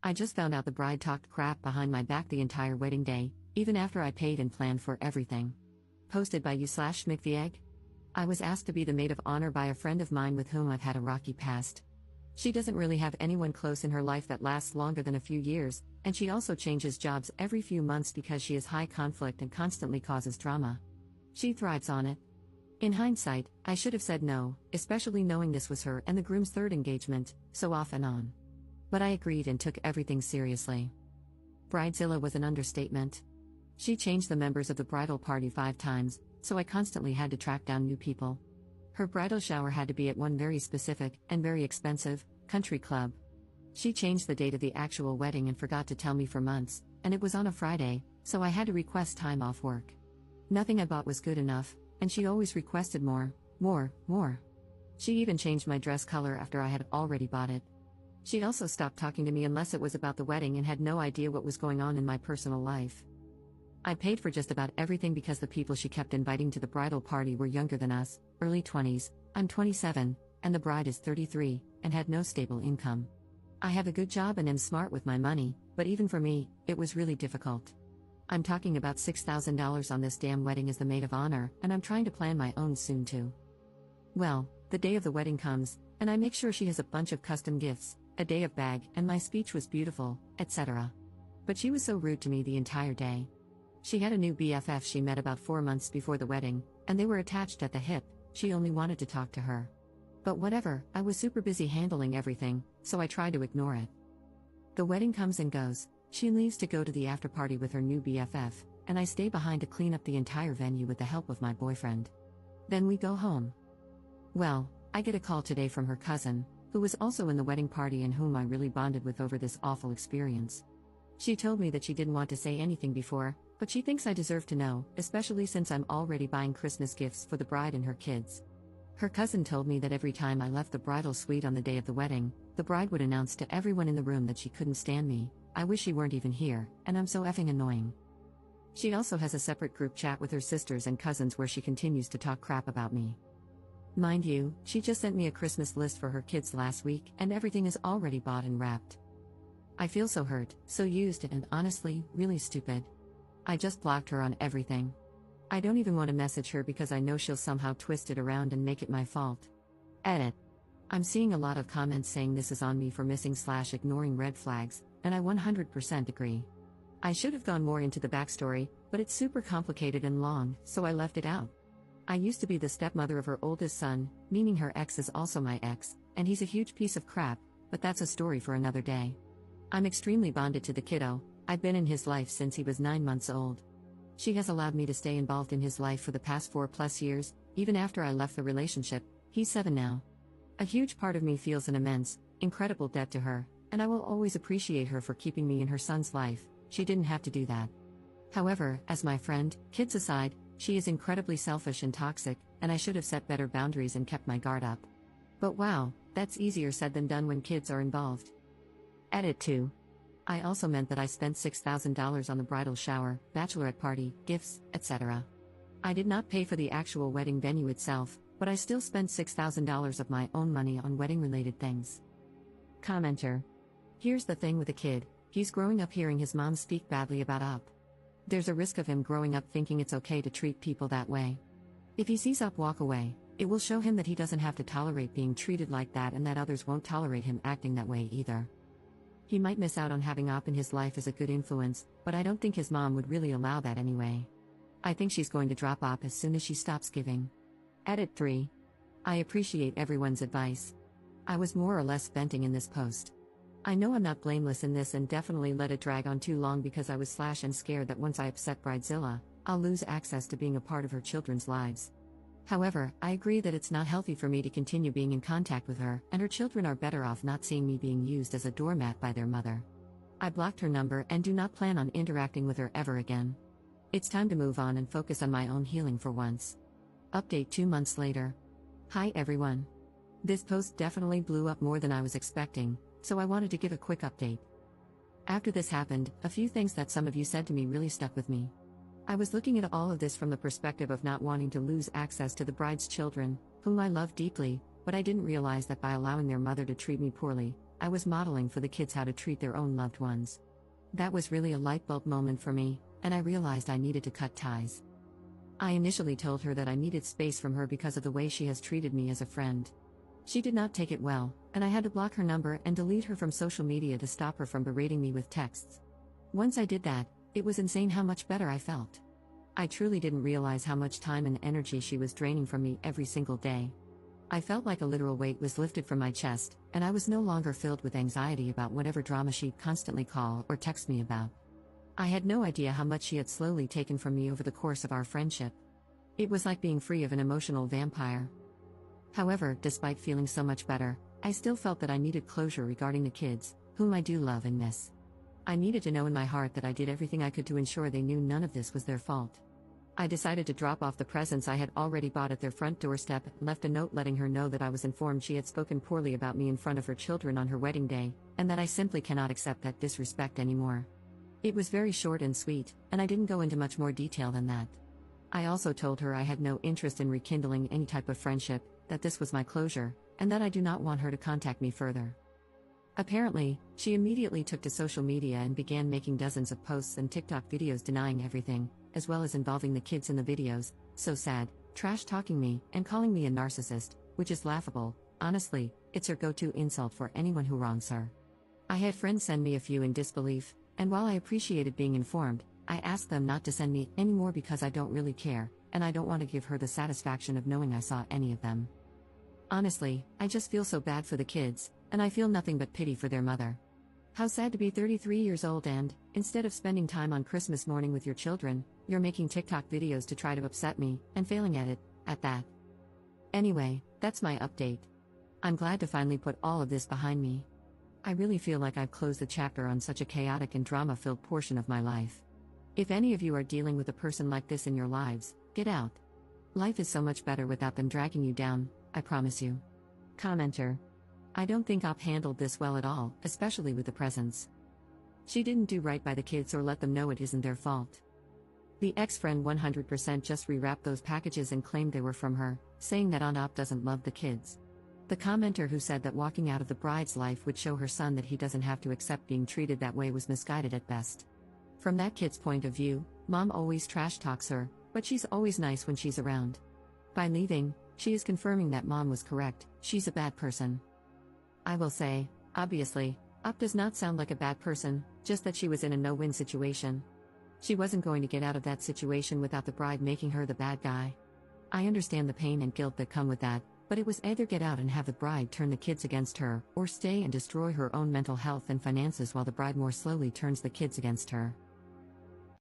I just found out the bride talked crap behind my back the entire wedding day, even after I paid and planned for everything. Posted by you/schmicktheegg. I was asked to be the maid of honor by a friend of mine with whom I've had a rocky past. She doesn't really have anyone close in her life that lasts longer than a few years, and she also changes jobs every few months because she is high conflict and constantly causes drama. She thrives on it. In hindsight, I should have said no, especially knowing this was her and the groom's third engagement, so off and on. But I agreed and took everything seriously. Bridezilla was an understatement. She changed the members of the bridal party 5 times, so I constantly had to track down new people. Her bridal shower had to be at one very specific, and very expensive, country club. She changed the date of the actual wedding and forgot to tell me for months, and it was on a Friday, so I had to request time off work. Nothing I bought was good enough, and she always requested more. She even changed my dress color after I had already bought it. She also stopped talking to me unless it was about the wedding and had no idea what was going on in my personal life. I paid for just about everything because the people she kept inviting to the bridal party were younger than us, early 20s, I'm 27, and the bride is 33, and had no stable income. I have a good job and am smart with my money, but even for me, it was really difficult. I'm talking about $6,000 on this damn wedding as the maid of honor, and I'm trying to plan my own soon too. Well, the day of the wedding comes, and I make sure she has a bunch of custom gifts, a day of bag, and my speech was beautiful, etc. But she was so rude to me the entire day. She had a new BFF she met about 4 months before the wedding, and they were attached at the hip. She only wanted to talk to her. But whatever, I was super busy handling everything, so I tried to ignore it. The wedding comes and goes. She leaves to go to the after party with her new BFF, and I stay behind to clean up the entire venue with the help of my boyfriend. Then we go home. Well, I get a call today from her cousin, who was also in the wedding party and whom I really bonded with over this awful experience. She told me that she didn't want to say anything before, but she thinks I deserve to know, especially since I'm already buying Christmas gifts for the bride and her kids. Her cousin told me that every time I left the bridal suite on the day of the wedding, the bride would announce to everyone in the room that she couldn't stand me. I wish she weren't even here, and I'm so effing annoying. She also has a separate group chat with her sisters and cousins where she continues to talk crap about me. Mind you, she just sent me a Christmas list for her kids last week, and everything is already bought and wrapped. I feel so hurt, so used, and honestly, really stupid. I just blocked her on everything. I don't even want to message her because I know she'll somehow twist it around and make it my fault. Edit. I'm seeing a lot of comments saying this is on me for missing/ignoring red flags, and I 100% agree. I should have gone more into the backstory, but it's super complicated and long, so I left it out. I used to be the stepmother of her oldest son, meaning her ex is also my ex, and he's a huge piece of crap, but that's a story for another day. I'm extremely bonded to the kiddo. I've been in his life since he was 9 months old. She has allowed me to stay involved in his life for the past 4+ years, even after I left the relationship. He's 7 now. A huge part of me feels an immense, incredible debt to her, and I will always appreciate her for keeping me in her son's life. She didn't have to do that. However, as my friend, kids aside, she is incredibly selfish and toxic, and I should have set better boundaries and kept my guard up. But wow, that's easier said than done when kids are involved. Edit 2. I also meant that I spent $6,000 on the bridal shower, bachelorette party, gifts, etc. I did not pay for the actual wedding venue itself, but I still spent $6,000 of my own money on wedding-related things. Commenter. Here's the thing with a kid, he's growing up hearing his mom speak badly about Up. There's a risk of him growing up thinking it's okay to treat people that way. If he sees Up walk away, it will show him that he doesn't have to tolerate being treated like that and that others won't tolerate him acting that way either. He might miss out on having Up in his life as a good influence, but I don't think his mom would really allow that anyway. I think she's going to drop Up as soon as she stops giving. Edit 3. I appreciate everyone's advice. I was more or less venting in this post. I know I'm not blameless in this and definitely let it drag on too long because I was / scared that once I upset Bridezilla, I'll lose access to being a part of her children's lives. However, I agree that it's not healthy for me to continue being in contact with her, and her children are better off not seeing me being used as a doormat by their mother. I blocked her number and do not plan on interacting with her ever again. It's time to move on and focus on my own healing for once. Update 2 months later. Hi everyone. This post definitely blew up more than I was expecting, so I wanted to give a quick update. After this happened, a few things that some of you said to me really stuck with me. I was looking at all of this from the perspective of not wanting to lose access to the bride's children, whom I love deeply, but I didn't realize that by allowing their mother to treat me poorly, I was modeling for the kids how to treat their own loved ones. That was really a light bulb moment for me, and I realized I needed to cut ties. I initially told her that I needed space from her because of the way she has treated me as a friend. She did not take it well, and I had to block her number and delete her from social media to stop her from berating me with texts. Once I did that, it was insane how much better I felt. I truly didn't realize how much time and energy she was draining from me every single day. I felt like a literal weight was lifted from my chest, and I was no longer filled with anxiety about whatever drama she'd constantly call or text me about. I had no idea how much she had slowly taken from me over the course of our friendship. It was like being free of an emotional vampire. However, despite feeling so much better, I still felt that I needed closure regarding the kids, whom I do love and miss. I needed to know in my heart that I did everything I could to ensure they knew none of this was their fault. I decided to drop off the presents I had already bought at their front doorstep and left a note letting her know that I was informed she had spoken poorly about me in front of her children on her wedding day, and that I simply cannot accept that disrespect anymore. It was very short and sweet, and I didn't go into much more detail than that. I also told her I had no interest in rekindling any type of friendship, that this was my closure, and that I do not want her to contact me further. Apparently, she immediately took to social media and began making dozens of posts and TikTok videos denying everything, as well as involving the kids in the videos, so sad, trash-talking me, and calling me a narcissist, which is laughable. Honestly, it's her go-to insult for anyone who wrongs her. I had friends send me a few in disbelief, and while I appreciated being informed, I asked them not to send me any more because I don't really care, and I don't want to give her the satisfaction of knowing I saw any of them. Honestly, I just feel so bad for the kids, and I feel nothing but pity for their mother. How sad to be 33 years old and, instead of spending time on Christmas morning with your children, you're making TikTok videos to try to upset me, and failing at it, at that. Anyway, that's my update. I'm glad to finally put all of this behind me. I really feel like I've closed the chapter on such a chaotic and drama-filled portion of my life. If any of you are dealing with a person like this in your lives, get out. Life is so much better without them dragging you down, I promise you. Commenter. I don't think Op handled this well at all, especially with the presents. She didn't do right by the kids or let them know it isn't their fault. The ex-friend 100% just rewrapped those packages and claimed they were from her, saying that Aunt Op doesn't love the kids. The commenter who said that walking out of the bride's life would show her son that he doesn't have to accept being treated that way was misguided at best. From that kid's point of view, mom always trash talks her, but she's always nice when she's around. By leaving, she is confirming that mom was correct, she's a bad person. I will say, obviously, Op does not sound like a bad person, just that she was in a no-win situation. She wasn't going to get out of that situation without the bride making her the bad guy. I understand the pain and guilt that come with that, but it was either get out and have the bride turn the kids against her, or stay and destroy her own mental health and finances while the bride more slowly turns the kids against her.